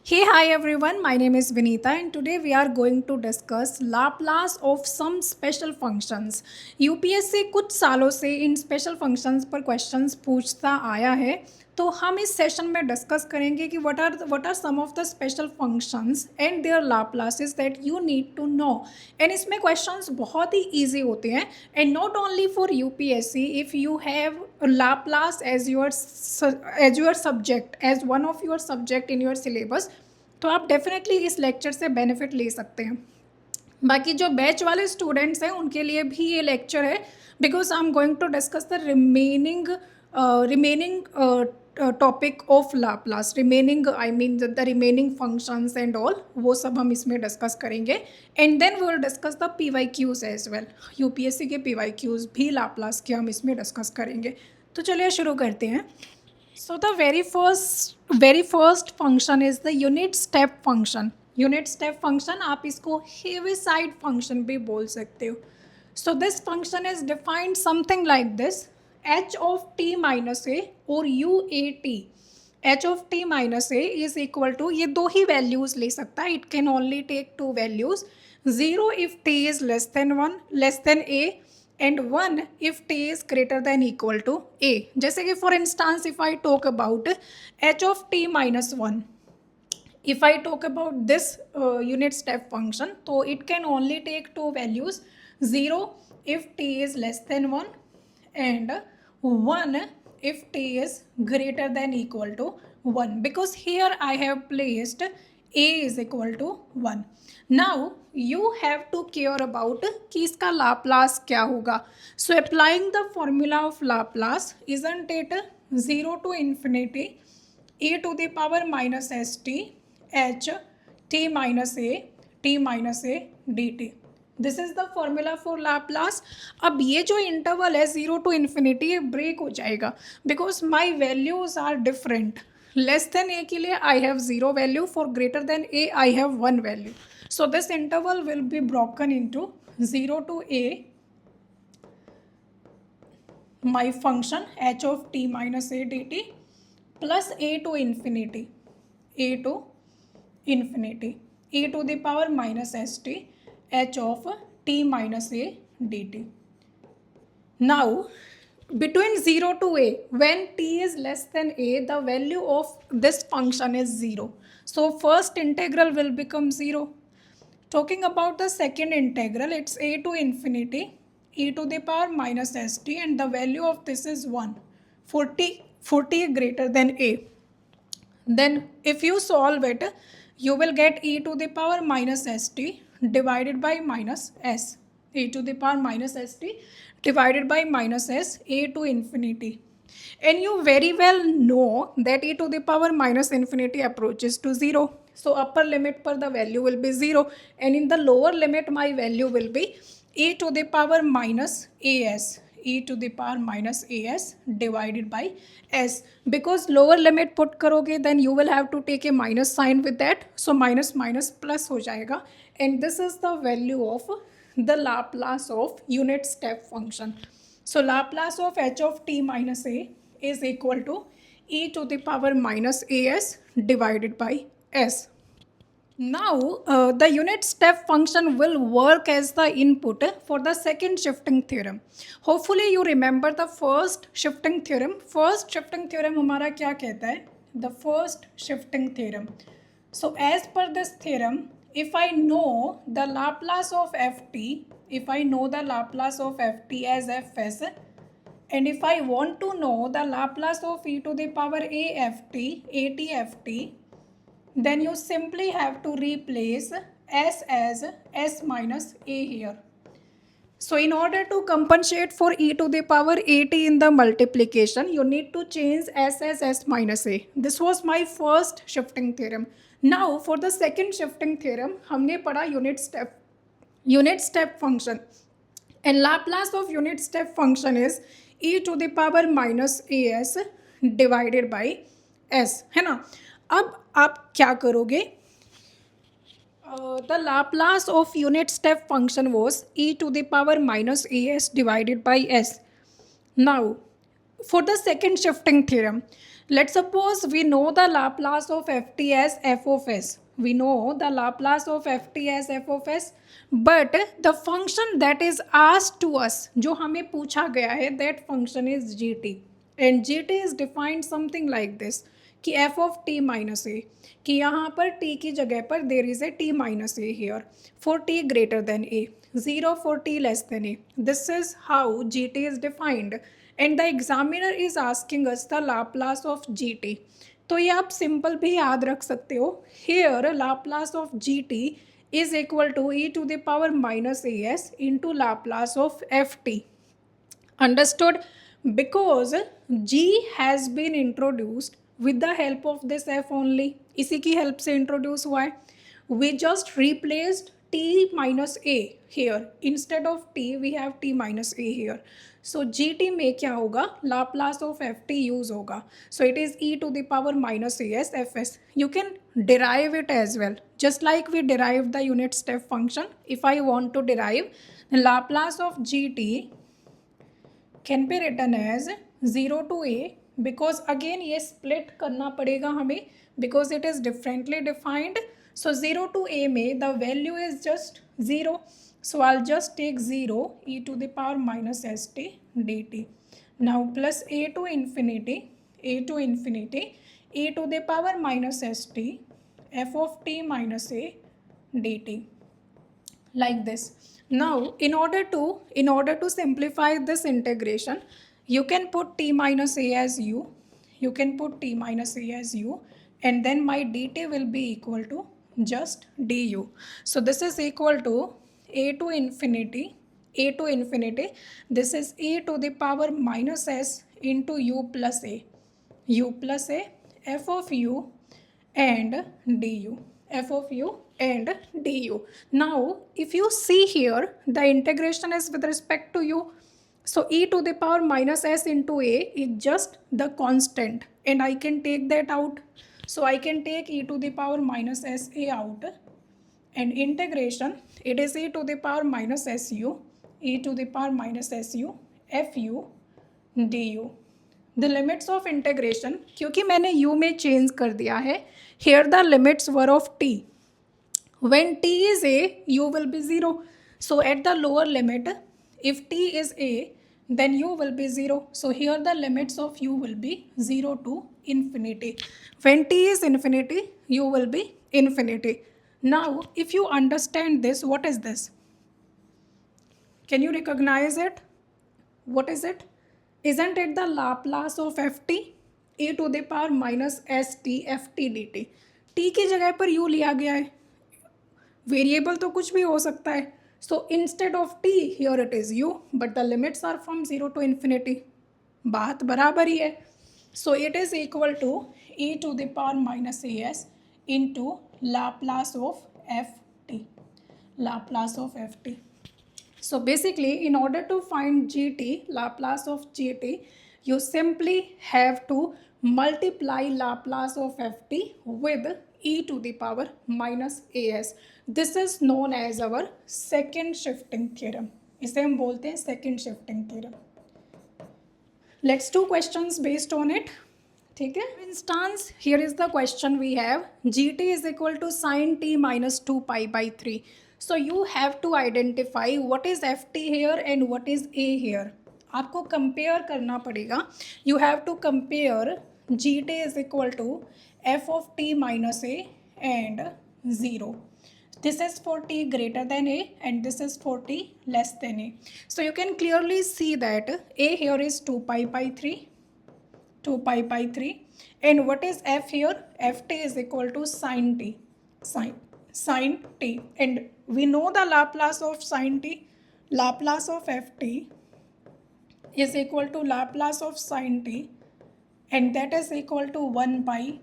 Hey, hi everyone. My name is Vinita, and today we are going to discuss Laplace of some special functions. UPSC कुछ सालों से इन special functions पर questions पूछता आया है, तो हम इस सेशन में डिस्कस करेंगे कि what are some of the special functions and their Laplaces that you need to know. And इसमें क्वेश्चंस बहुत ही ईजी होते हैं, and not only for UPSC. If you have Laplace as your subject, as one of your subject in your syllabus, तो आप definitely इस lecture से benefit ले सकते हैं. बाकी जो बैच वाले स्टूडेंट्स हैं उनके लिए भी ये लेक्चर है, because I am going to discuss the remaining topic of Laplace. Remaining I mean the remaining functions and all, वो सब हम इसमें डिस्कस करेंगे. And then we will discuss the PYQs as well. UPSC के PYQs भी Laplace के हम इसमें डिस्कस करेंगे. तो चलिए शुरू करते हैं. So the very first function is the unit step function. Unit step function आप इसको Heaviside function भी बोल सकते हो. So this function is defined something like this: h of t minus a or UAT. h of t minus a is equal to, ये दो ही values ले सकता है. It can only take two values. 0 if t is less than a, and 1 if t is greater than equal to a. जैसे कि for instance if I talk about h of t minus 1, if I talk about this unit step function, तो it can only take two values: 0 if t is less than 1 and 1 if t is greater than equal to 1, because here I have placed a is equal to 1. Now you have to care about कि इसका Laplace क्या होगा. So applying the formula of Laplace, isn't it 0 to infinity e to the power minus st h t minus a dt. This is the formula for Laplace. अब ये जो interval है 0 to infinity, ये break हो जाएगा because my values are different. Less than A के लिए I have 0 value, for greater than A I have 1 value. So this interval will be broken into 0 to a, my function h of t minus a dt, plus a to infinity e to the power minus st h of t minus a dt. Now between 0 to a, when t is less than a, the value of this function is 0. So first integral will become 0. Talking about the second integral, it's a to infinity e to the power minus st, and the value of this is 1. 40 greater than a. Then if you solve it, you will get e to the power minus st divided by minus s. E to the power minus st divided by minus s, a to infinity. And you very well know that e to the power minus infinity approaches to 0. So upper limit per the value will be 0, and in the lower limit my value will be e to the power minus as, e to the power minus as divided by s. Because lower limit put करोगे then you will have to take a minus sign with that, so minus minus plus हो जाएगा. And this is the value of the Laplace of unit step function. So Laplace of h of t minus a is equal to e to the power minus as divided by s. Now the unit step function will work as the input for the second shifting theorem. Hopefully you remember the first shifting theorem. First shifting theorem हमारा क्या कहता है? The first shifting theorem. So as per this theorem, if I know the Laplace of ft, as fs, and if I want to know the Laplace of e to the power atft, then you simply have to replace s as s minus a here. So in order to compensate for e to the power at in the multiplication, you need to change s as s minus a. This was my first shifting theorem. Now for the second shifting theorem, हमने पढ़ा unit step function, and Laplace of unit step function is e to the power minus as divided by s, है ना. अब आप क्या करोगे? The Laplace of unit step function was e to the power minus as divided by s. Now For the second shifting theorem, let's suppose we know the Laplace of ft as f of s. We know the Laplace of ft as f of s, but the function that is asked to us, जो हमें पूछा गया है, that function is gt, and gt is defined something like this कि f of t minus a, कि यहाँ पर t की जगह पर there is a t minus a here for t greater than a, 0 for t less than a. This is how gt is defined, and the examiner is asking us the Laplace of gt. तो ये आप simple भी याद रख सकते हो. Here Laplace of gt is equal to e to the power minus as into Laplace of ft. Understood? Because g has been introduced with the help of this f only. इसी की help से introduce हुआ है. We just replaced t minus a here. Instead of t we have t minus a here. So gt में क्या होगा? Laplace of ft use होगा. So it is e to the power minus as fs. You can derive it as well. Just like we derived the unit step function. If I want to derive the Laplace of gt can be written as 0 to a, because again ये split करना पड़ेगा हमें because it is differently defined. So 0 to a में the value is just 0. So I'll just take 0 e to the power minus st dt. Now plus a to infinity e to the power minus st f of t minus a dt, like this. Now in order to simplify this integration, you can put t minus a as u, and then my dt will be equal to just du. So this is equal to a to infinity, this is e to the power minus s into u plus a, f of u and du, f of u and du. Now if you see here, the integration is with respect to u. So e to the power minus s into a is just the constant, and I can take that out. So I can take e to the power minus s a out, and integration, it is e to the power minus su, fu du. The limits of integration, क्योंकि मैंने u में change कर दिया है, here the limits were of t. When t is a, u will be 0. So at the lower limit, if t is a, then u will be 0. So here the limits of u will be 0 to infinity. When t is infinity, u will be infinity. Now if you understand this, what is this? Can you recognize it? What is it? Isn't it the Laplace of ft? e to the power minus st ft dt. t की जगह पर u लिया गया है. Variable तो कुछ भी हो सकता है. So instead of t here it is u, but the limits are from 0 to infinity. बात बराबर ही है. So it is equal to e to the power minus a s into Laplace of f t, So basically, in order to find gt, Laplace of gt, you simply have to multiply Laplace of ft with e to the power minus as. This is known as our second shifting theorem. इसे हम बोलते हैं second shifting theorem. Let's do questions based on it. ठीक है. For instance, here is the question we have. gt is equal to sin t minus 2 pi by 3. So you have to identify what is ft here and what is a here. आपको compare करना पड़ेगा. You have to compare gt is equal to f of t minus a and 0. This is for t greater than a and this is for t less than a. So you can clearly see that a here is 2 pi by 3. And what is f here? ft is equal to sin t. Sin t. And we know the Laplace of sin t. Laplace of ft is equal to Laplace of sin t, and that is equal to 1 by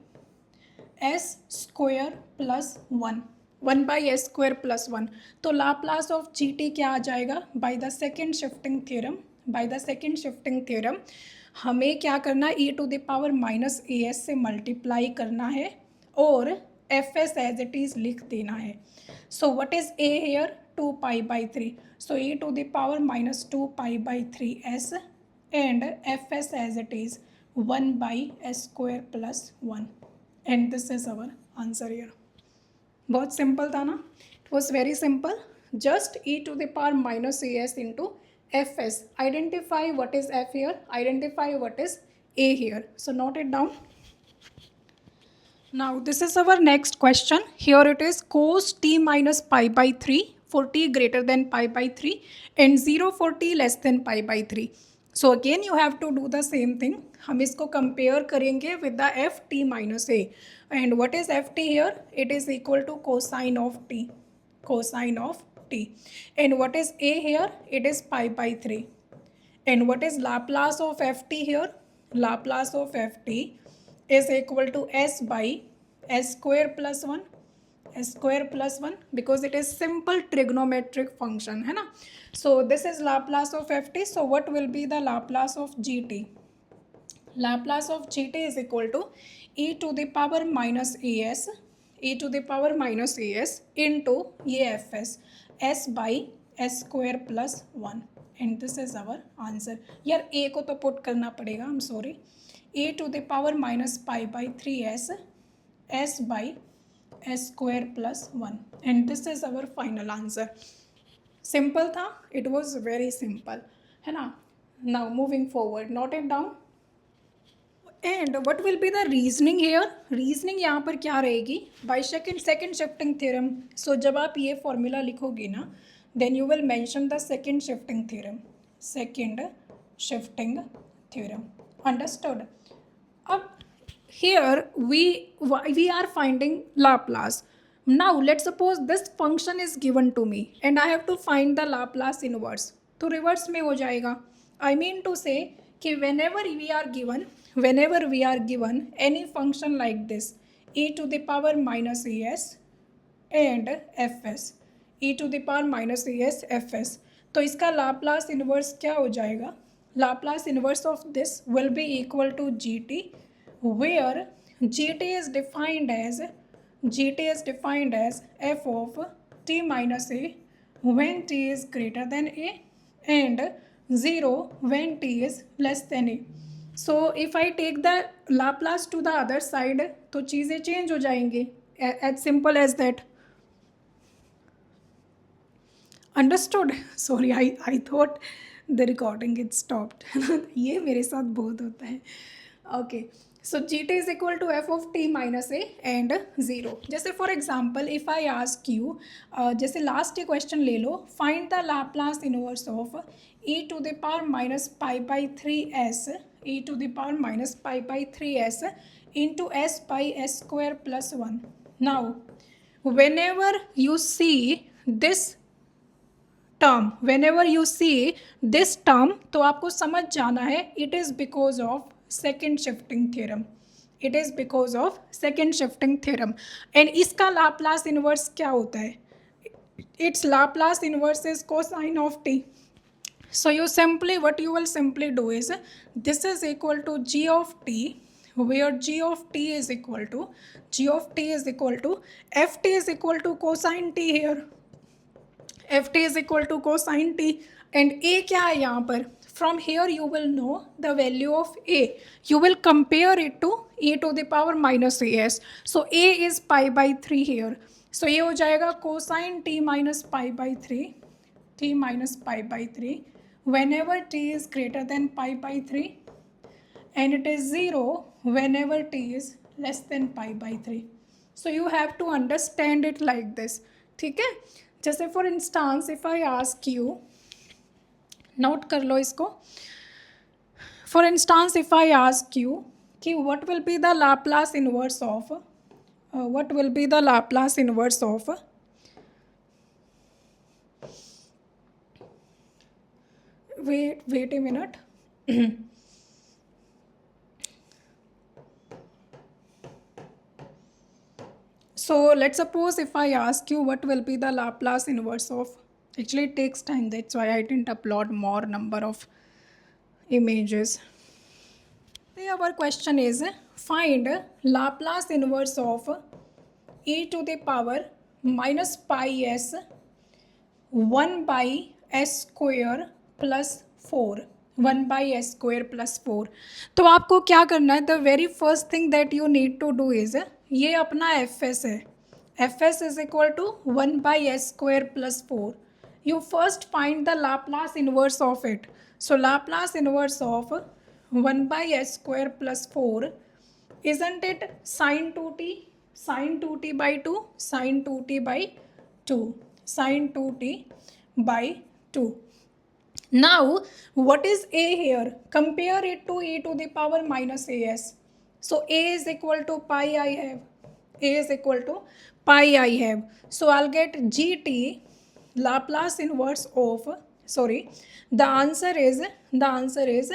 s square plus 1. 1 by s square plus 1. तो Laplace of gt क्या आ जाएगा? By the second shifting theorem, हमें क्या करना है? e to the power minus as से multiply करना है और fs as it is लिख देना है. So what is a here? 2 pi by 3. So e to the power minus 2 pi by 3 s and fs as it is 1 by s square plus 1, and this is our answer here. बहुत simple था ना, it was very simple. Just e to the power minus a s into f s. Identify what is f here, identify what is a here. So note it down. Now this is our next question. Here it is cos t minus pi by 3 for t greater than pi by 3 and 0 for t less than pi by 3. So again you have to do the same thing. हम इसको compare करेंगे with the f t minus a. And what is f t here? It is equal to cosine of t. Cosine of t. And what is a here? It is pi by 3. And what is Laplace of f t here? Laplace of f t is equal to s by s square plus 1, s square plus 1, because it is simple trigonometric function है ना. So this is Laplace of ft. So what will be the Laplace of gt? Laplace of gt is equal to e to the power minus as, e to the power minus as into ये fs, s by s square plus 1, and this is our answer. यार a को तो put करना पड़ेगा, I'm sorry. a to the power minus pi by 3s, s by s square plus 1, and this is our final answer. Simple था, it was very simple है ना. Now moving forward, note it down. And what will be the reasoning here? Reasoning यहाँ पर क्या रहेगी? By second shifting theorem. So जब आप ये formula लिखोगे ना, then you will mention the second shifting theorem. Second shifting theorem. Understood? Up here we are finding Laplace. Now let's suppose this function is given to me and I have to find the Laplace inverse. तो reverse में हो जाएगा. I mean to say कि whenever we are given any function like this, e to the power minus es and fs, e to the power minus es fs, तो इसका Laplace inverse क्या हो जाएगा? Laplace inverse of this will be equal to gt, where gt is defined as f of t minus a when t is greater than a and 0 when t is less than a. So if I take the Laplace to the other side तो चीज़ें change हो जाएंगी. As simple as that. Understood? Sorry, I thought the recording it stopped. ये मेरे साथ बहुत होता है. Okay, so gt is equal to f of t minus a and 0. जैसे for example if I ask you, जैसे last ये question ले लो, find the Laplace inverse of e to the power minus pi by 3s, e to the power minus pi by 3s into s by s square plus 1. Now whenever you see this term, तो आपको समझ जाना है it is because of second shifting theorem. It is because of second shifting theorem. And इसका Laplace inverse क्या होता है? Its Laplace inverse is cosine of t. So what you will simply do is this is equal to g of t, where g of t is equal to ft is equal to cosine t here. ft is equal to cosine t, and a क्या है यहाँ पर? From here you will know the value of a. You will compare it to e to the power minus as. So a is pi by 3 here. So ये हो जाएगा cosine t minus pi by 3 whenever t is greater than pi by 3, and it is 0 whenever t is less than pi by 3. So you have to understand it like this. ठीक है? जैसे for instance if I ask you, note कर लो इसको. For instance if I ask you कि what will be the Laplace inverse of wait a minute. So let's suppose if I ask you what will be the Laplace inverse of, actually it takes time, that's why I didn't upload more number of images. Our question is find Laplace inverse of e to the power minus pi s 1 by s square plus 4 1/s² + 4। तो आपको क्या करना है, the very first thing that you need to do is, ये अपना f s है, f s is equal to 1/s² + 4। You first find the Laplace inverse of it. So Laplace inverse of 1/s² + 4, isn't it sin 2t, sin 2t/2, sin 2t/2, sin 2t/2? Now, what is a here? Compare it to e to the power minus as. So, a is equal to pi I have. A is equal to pi I have. So, I'll get gt Laplace inverse of, sorry, the answer is, the answer is,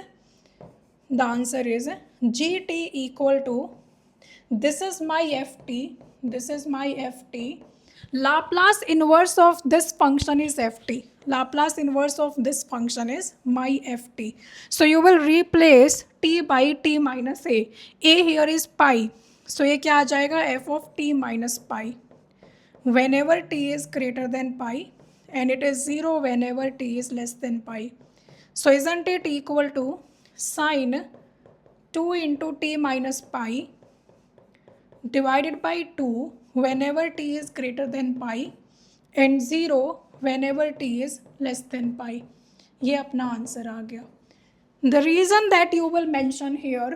the answer is gt equal to, this is my ft, this is my ft. Laplace inverse of this function is ft. Laplace inverse of this function is my ft. So you will replace t by t minus a. A here is pi. So ये क्या आ जाएगा, f of t minus pi. Whenever t is greater than pi, and it is 0 whenever t is less than pi. So isn't it equal to sine 2 into t minus pi divided by 2 whenever t is greater than pi and 0 whenever t is less than pi. ये अपना answer आ गया. The reason that you will mention here,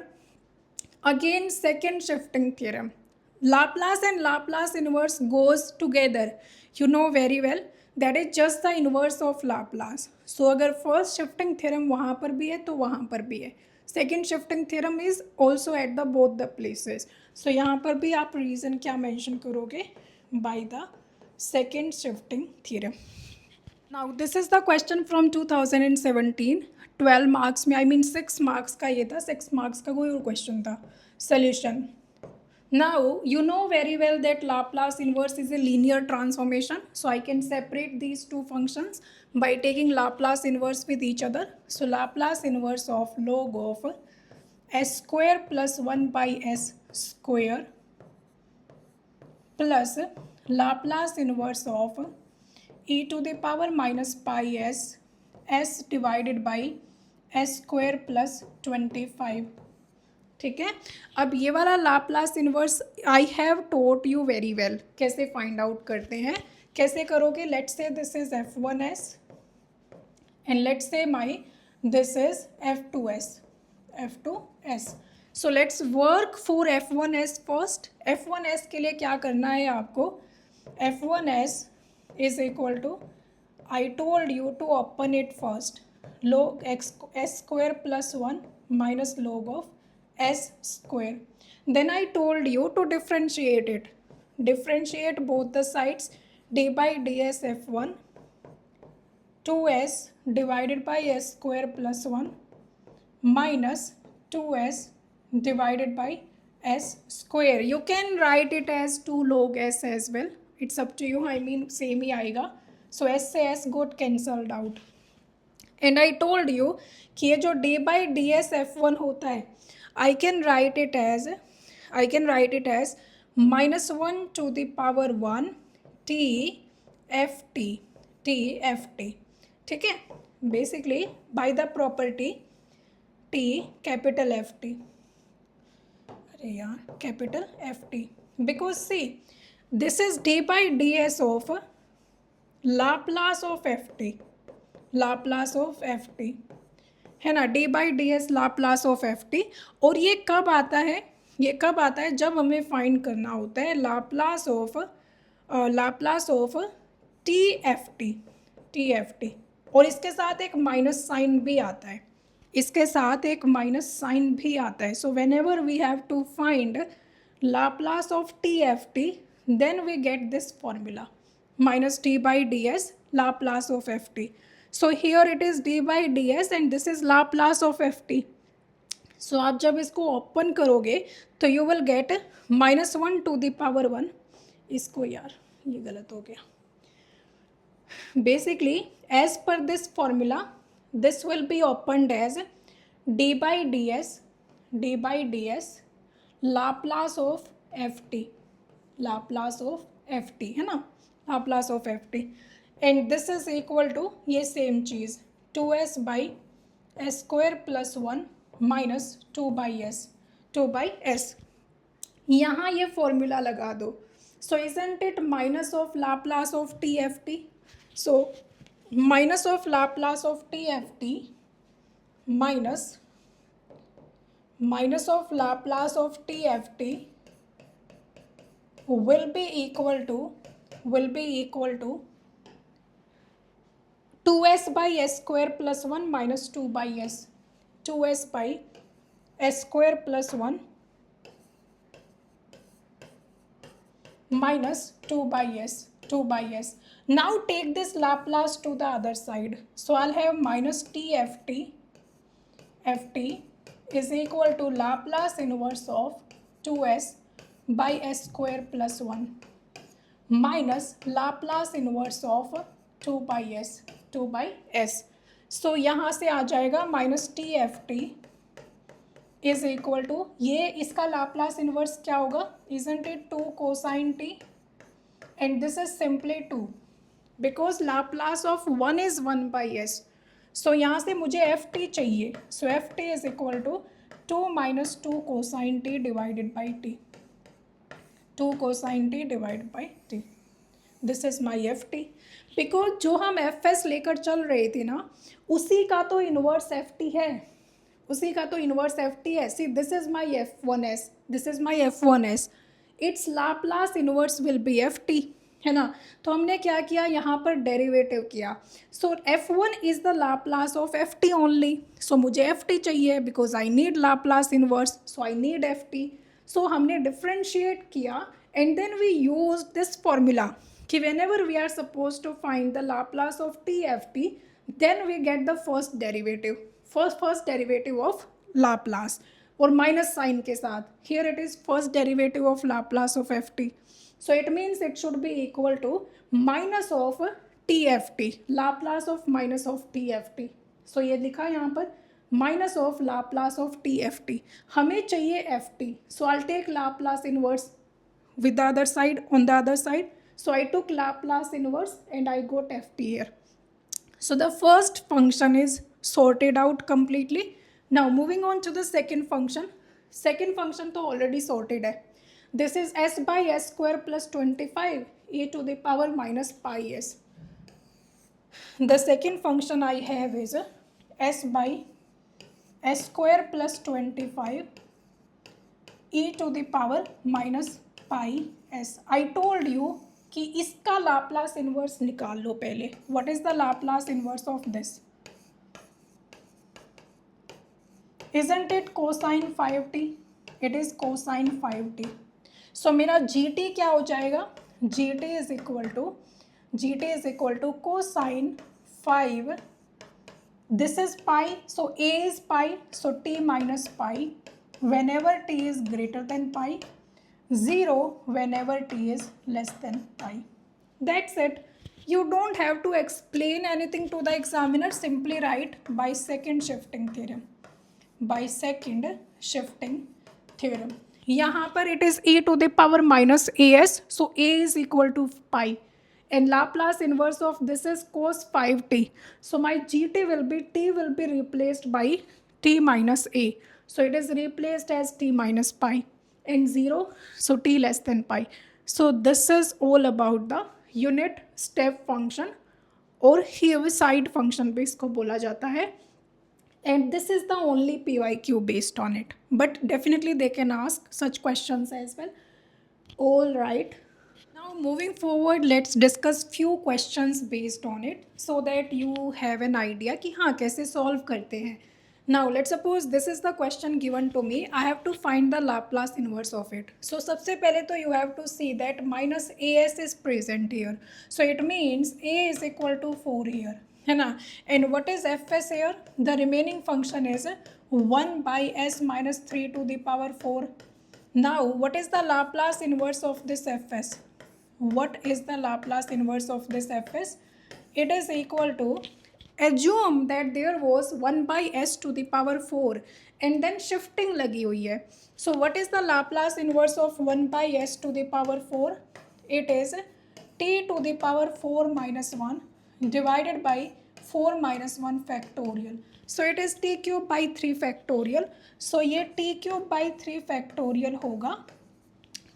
again second shifting theorem. Laplace and Laplace inverse goes together. You know very well that is just the inverse of Laplace. So अगर first shifting theorem वहाँ पर भी है तो वहाँ पर भी है. Second shifting theorem is also at the both the places. So यहाँ पर भी आप reason क्या mention करोगे, by the second shifting theorem. Now this is the question from 2017. 12 marks में, I mean 6 marks का ये था, 6 marks का कोई और question था. Solution. Now you know very well that Laplace inverse is a linear transformation. So I can separate these two functions by taking Laplace inverse with each other. So Laplace inverse of log of s² plus 1/s² plus Laplace inverse of e to the power minus pi s divided by s² plus 25. ठीक है. अब ये वाला Laplace inverse I have taught you very well. कैसे find out करते हैं, कैसे करोगे. Let's say this is f1s and let's say my this is f2s, f2s. So let's work for f1s first. f1s के लिए क्या करना है आपको, f1s is equal to, I told you to open it first, log s² plus 1 minus log of s². Then I told you to differentiate it. Differentiate both the sides. d by ds f1 2s divided by s² plus 1 minus 2s divided by s². You can write it as 2 log s as well. It's up to you. I mean same ही आएगा. So s से s got cancelled out. And I told you कि ये जो d by ds f1 होता है, I can write it as -1 to the power 1 t ft, t ft. ठीक है. Basically by the property t capital ft. अरे यार, capital ft. Because see, this is d by ds of Laplace of ft. Laplace of ft है ना, d by d s Laplace of f T. और ये कब आता है, ये कब आता है, जब हमें फाइंड करना होता है Laplace of T F T, T F T. और इसके साथ एक माइनस साइन भी आता है, इसके साथ एक माइनस साइन भी आता है. So whenever we have to find Laplace of T F t, then we get this formula minus t by d s Laplace of f t. So here it is d by ds and this is Laplace of ft. So आप जब इसको open करोगे तो you will get -1 to the power 1. इसको यार ये गलत हो गया. Basically as per this formula this will be opened as d by ds Laplace of ft, Laplace of ft है ना, Laplace of ft. And this is equal to ये same चीज़ 2s by S square plus 1 minus 2/s यहाँ ये फॉर्मूला लगा दो. So isn't it minus of Laplace of T F T. So minus of Laplace of T F T minus of Laplace of TFT will be equal to 2s by s square plus 1 minus 2/s. 2s by s square plus 1 minus 2/s. Now take this Laplace to the other side. So I'll have minus TFT is equal to Laplace inverse of 2s by s square plus 1 minus Laplace inverse of 2/s. So यहाँ से आ जाएगा minus TFT is equal to, ये इसका Laplace inverse क्या होगा, isn't it 2 cosine t, and this is simply 2 because Laplace of 1 is 1/s. सो यहाँ से मुझे एफ टी चाहिए. So f t is equal to 2 minus 2 cosine t divided by t. 2 cosine t divide by t. This is my f t. Because जो हम F S लेकर चल रहे थे ना, उसी का तो इन्वर्स एफ टी है. See this is my F one S. It's Laplace inverse will be F T, है ना. तो हमने क्या किया, यहाँ पर डेरिवेटिव किया. So f1 is the Laplace of ft only. So मुझे ft चाहिए because I need Laplace inverse, so I need ft. So हमने डिफ्रेंशिएट किया and then we use this formula कि whenever we are suppose to find the Laplace of ft then we get the first derivative of Laplace और minus sine के साथ. Here it is first derivative of Laplace of ft. So it means it should be equal to minus of TFT, Laplace of minus of TFT. So ये लिखा यहाँ पर minus of Laplace of TFT. हमें चाहिए FT. So I'll take Laplace inverse with the other side, on the other side. So I took Laplace inverse and I got FT here. So the first function is sorted out completely. Now moving on to the second function. Second function तो already sorted है. This is s by s square plus 25 e to the power minus pi s. The second function I have is s by s square plus 25 e to the power minus pi s. I told you कि इसका Laplace inverse निकाल लो पहले. What is the Laplace inverse of this? Isn't it cosine 5t? It is cosine 5t. सो मेरा G T क्या हो जाएगा, g t is equal to cosine 5. This is pi, so a is pi, so t minus pi whenever t is greater than pi, 0 whenever t is less than pi. That's it. You don't have to explain anything to the examiner. Simply write by second shifting theorem. यहाँ पर it is e to the power minus as, so a is equal to pi and Laplace inverse of this is cos 5t. So my gt will be replaced by t minus a. So it is replaced as t minus pi and 0, so t less than pi. So this is all about the unit step function और Heaviside function भी इसको बोला जाता है. And this is the only PYQ based on it, but definitely they can ask such questions as well. All right, now moving forward, let's discuss few questions based on it so that you have an idea कि हाँ कैसे solve करते हैं. Now let's suppose this is the question given to me. I have to find the Laplace inverse of it. So सबसे पहले तो you have to see that minus as is present here. So it means a is equal to 4 here, है ना. And what is fs here? The remaining function is 1 by s minus 3 to the power 4. Now what is the Laplace inverse of this fs? What is the Laplace inverse of this fs? It is equal to, assume that there was 1 by s to the power 4 and then shifting लगी हुई है. So what is the Laplace inverse of 1 by s to the power 4? It is t to the power 4 minus 1 divided by 4 minus 1 factorial. So it is t cube by 3 factorial. So ये t cube by 3 factorial होगा.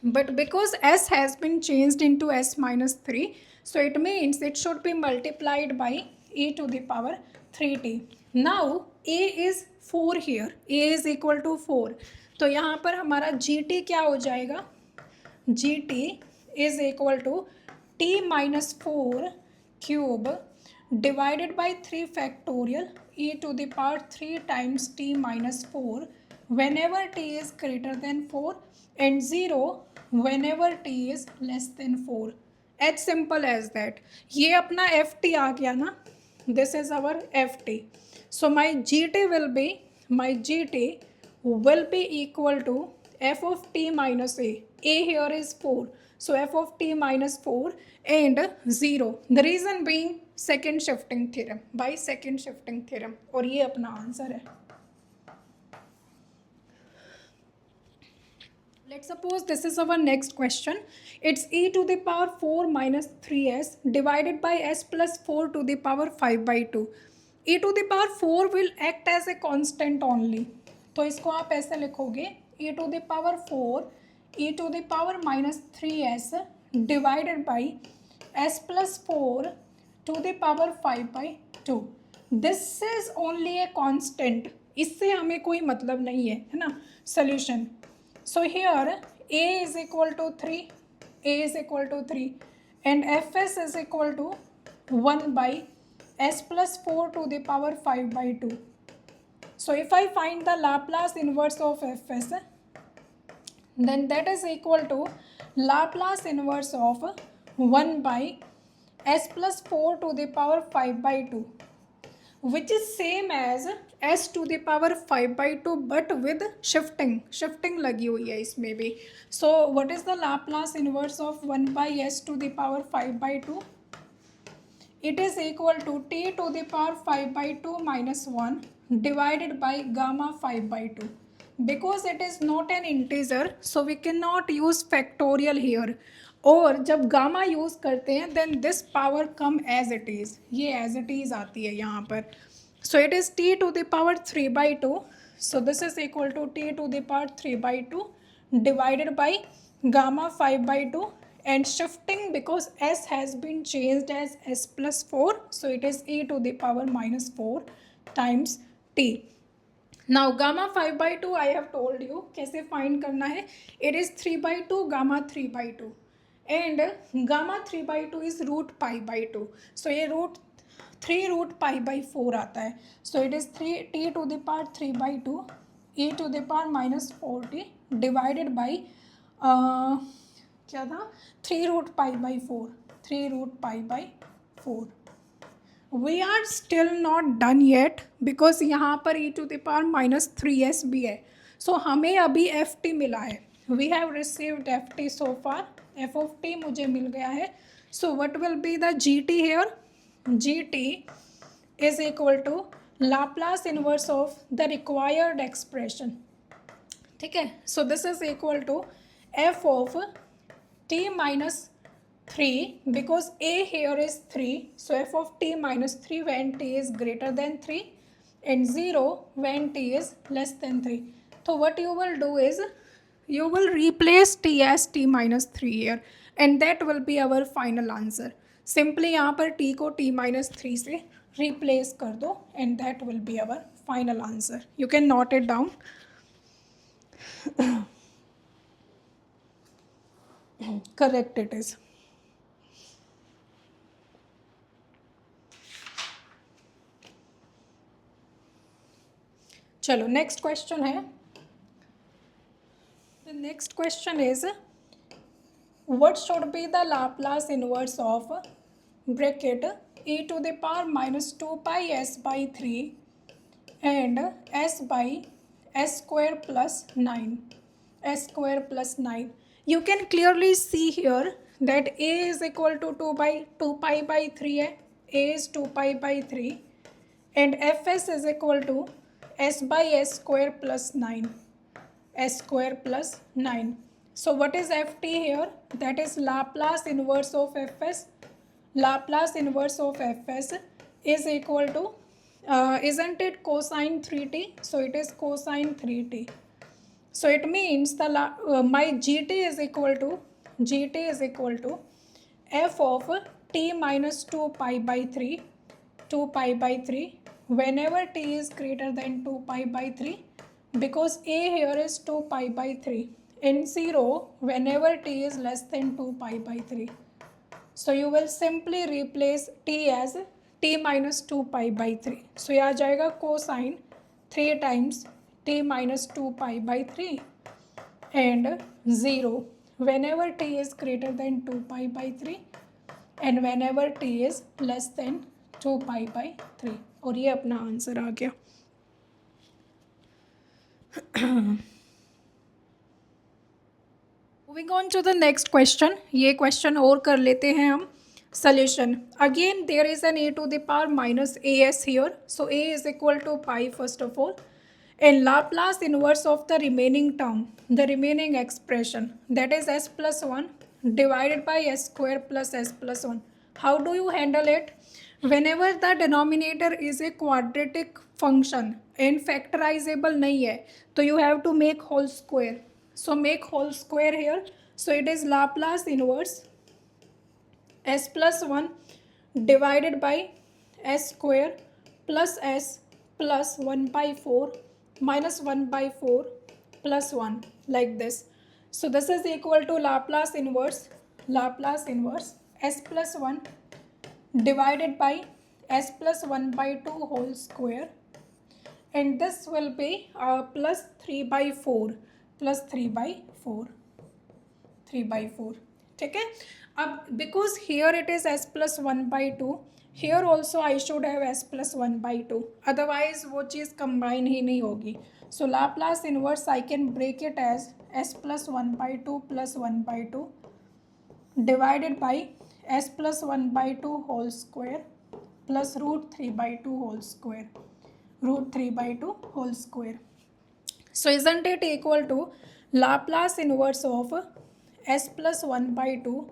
But because s has been changed into s minus 3, so it means it should be multiplied by e to the power 3t. Now a is 4 here, a is equal to 4. तो यहाँ पर हमारा gt क्या हो जाएगा? gt is equal to t minus 4 cube divided by 3 factorial e to the power 3 times t minus 4 whenever t is greater than 4 and 0 whenever t is less than 4. As simple as that. ये अपना ft आ गया ना. This is our ft. So my gt will be equal to f of t minus a. A here is 4. So f of t minus 4 and 0. The reason being second shifting theorem. By second shifting theorem. और ये अपना answer है. Let's suppose this is our next question. It's e to the power 4 minus 3s divided by s plus 4 to the power 5 by 2. E to the power 4 will act as a constant only. तो इसको आप ऐसे लिखोगे e to the power 4 e to the power minus 3s divided by s plus 4 to the power 5 by 2. This is only a constant. इससे हमें कोई मतलब नहीं है ना. Solution. So here a is equal to 3, a is equal to 3 and fs is equal to 1 by s plus 4 to the power 5 by 2. So if I find the Laplace inverse of fs, then that is equal to Laplace inverse of 1 by s plus 4 to the power 5 by 2, which is same as s to the power 5 by 2 but with shifting लगी हुई है इसमें भी. So what is the Laplace inverse of 1 by s to the power 5 by 2? It is equal to t to the power 5 by 2 minus 1 divided by gamma 5 by 2. Because it is not an integer, so we cannot use factorial here. और जब gamma use करते हैं then this power come as it is. ये as it is आती है यहाँ पर. So it is t to the power 3 by 2. So this is equal to t to the power 3 by 2 divided by gamma 5 by 2 and shifting because s has been changed as s plus 4. So it is e to the power minus 4 times t. Now gamma 5 by 2 I have told you कैसे find करना है. It is 3 by 2 gamma 3 by 2 and gamma 3 by 2 is root pi by 2. So ये root pi by 4 आता है. So it is 3 t to the power 3 by 2 e to the power minus 4t divided by क्या था 3 root pi by 4. 3 root pi by 4. We are still not done yet because यहाँ पर e to the power minus 3s भी है. So हमें अभी ft मिला है. We have received ft so far. f of t मुझे मिल गया है. So what will be the gt here? gt is equal to Laplace inverse of the required expression. ठीक है. So this is equal to f of t minus 3 because a here is 3. So f of t minus 3 when t is greater than 3 and 0 when t is less than 3. So what you will do is you will replace t as t minus 3 here and that will be our final answer. Simply यहाँ पर t को t minus 3 से replace कर दो and that will be our final answer. You can note it down. Correct it is. चलो next question है. The next question is what should be the Laplace inverse of bracket e to the power minus 2 pi s by 3 and s by s square plus 9. S square plus 9. You can clearly see here that a is equal to 2 pi by 3 है. A is 2 pi by 3 and fs is equal to s by s square plus 9. S square plus 9. So what is ft here? That is Laplace inverse of fs. Laplace inverse of fs is equal to, isn't it cosine 3t? So it is cosine 3t. So it means my gt is equal to f of t minus 2 pi by 3 whenever t is greater than 2 pi by 3, because a here is 2 pi by 3, and 0 whenever t is less than 2 pi by 3. So you will simply replace t as t minus 2 pi by 3. So ये आ जाएगा cosine 3 times t minus 2 pi by 3 and 0 whenever t is greater than 2 pi by 3 and whenever t is less than 2 pi by 3. और ये अपना answer आ गया. Moving on to the next question. ये question और कर लेते हैं हम. Solution. Again there is an a to the power minus as here. So a is equal to pi first of all. And Laplace inverse of the remaining term, the remaining expression, that is s plus 1 divided by s square plus s plus 1. How do you handle it? Whenever the denominator is a quadratic function and factorizable नहीं है, तो you have to make whole square. So make whole square here. So it is Laplace inverse s plus 1 divided by s square plus s plus 1 by 4 minus 1 by 4 plus 1, like this. So this is equal to Laplace inverse s plus 1 divided by s plus 1 by 2 whole square, and this will be plus 3 by 4 ठीक है. अब because here it is s plus 1 by 2, here also I should have s plus 1 by 2, otherwise वो चीज़ combine ही नहीं होगी. So Laplace inverse I can break it as s plus 1 by 2 plus 1 by 2 divided by s plus 1 by 2 whole square plus root 3 by 2 whole square. So isn't it equal to Laplace inverse of s plus 1 by 2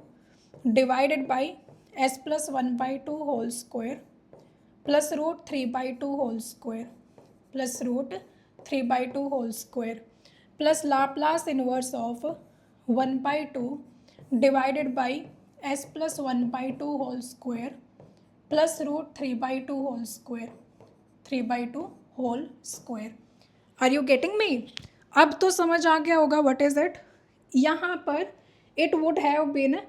divided by s plus 1 by 2 whole square plus root 3 by 2 whole square plus Laplace inverse of 1 by 2 divided by s plus 1 by 2 whole square plus root 3 by 2 whole square. Are you getting me? अब तो समझ आ गया होगा what is it. यहाँ पर it would have been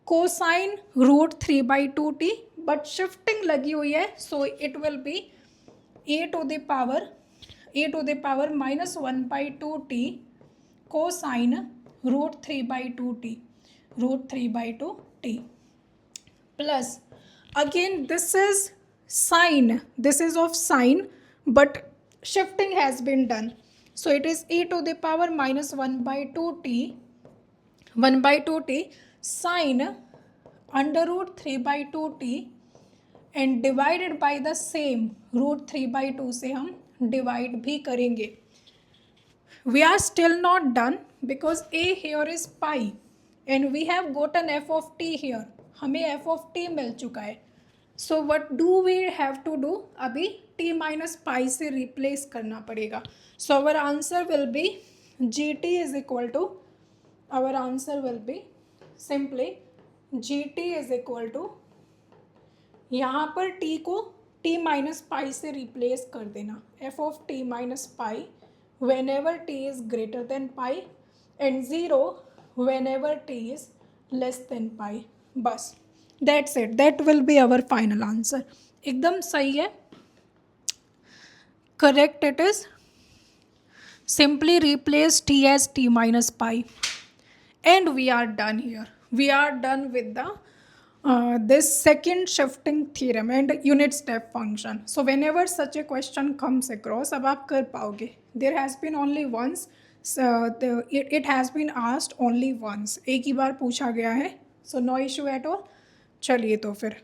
cosine root 3 by 2t, but shifting लगी हुई है, so it will be a to the power minus 1 by 2t cosine root 3 by 2t plus, again this is sine, this is of sine, but shifting has been done, so it is e to the power minus 1 by 2t sine under root 3 by 2t and divided by the same root 3 by 2 से हम divide भी करेंगे. We are still not done because a here is pi and we have gotten f of t here. हमें f of t मिल चुका है. So what do we have to do? अभी t minus pi से replace करना पड़ेगा. So our answer will be gt is equal to, our answer will be simply gt is equal to, यहाँ पर t को t minus pi से replace कर देना, f of t minus pi whenever t is greater than pi and 0 whenever t is less than pi. बस that's it, that will be our final answer. एकदम सही है, correct it is. Simply replace t as t minus pi and we are done here. We are done with the this second shifting theorem and unit step function. So whenever such a question comes across, अब आप कर पाओगे. There has been only once, it has been asked only once, एक ही बार पूछा गया है. So no issue at all. चलिए तो फिर